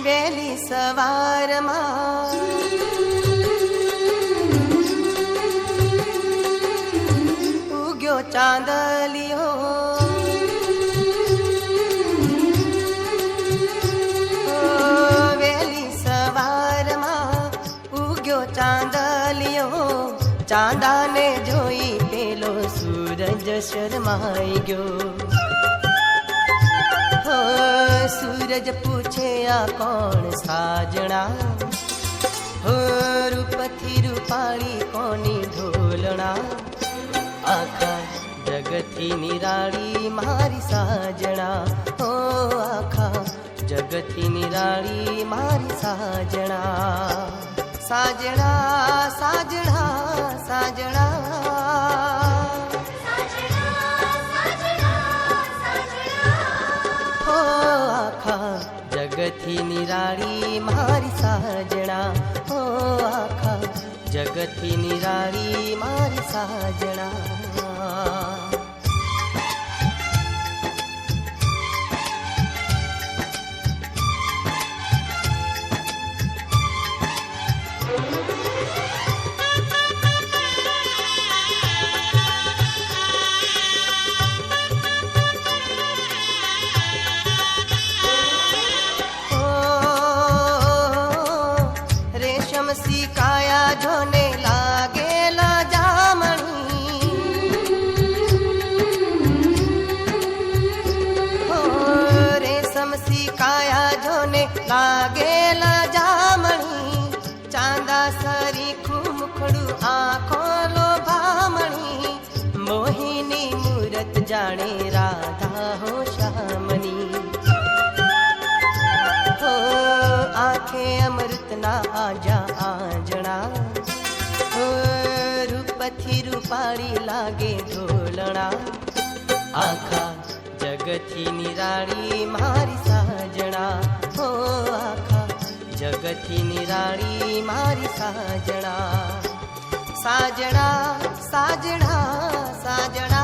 વેલી સવારમાં ઉગ્યો ચાંદલિયો, વેલી સવારમાં ઉગ્યો ચાંદલિયો, ચાંદાને જોઈ પેલો સૂરજ શરમાઈ ગયો. सूरज पूछे आ कौन साजना, हो रूपथी रूपाળી कोनी ढोलना, आखा जगथी निराળી मारी साजना, हो आखा जगथी निराળી मारी साजना. साजना साजना साजना जगथी निराળી मारी साजना, हो आखा जगथी निराળી मारी साजना. सी काया जोने लागेला जामणी, हो रेशम सी काया जोने लागेला जामणी, चांदा सरीखું મુખડું આંખો લોભામણી, મોહિની મૂરત જાણે રાધા હો શ્યામની, हो आंखे अमृतना आजा आंजणा, हो रूपथी रूपाળી लागे ढोलणा, आखा जगथी निराળી मारी साजना, हो आखा जगथी निराળી मारी साजना. साजना साजना साजना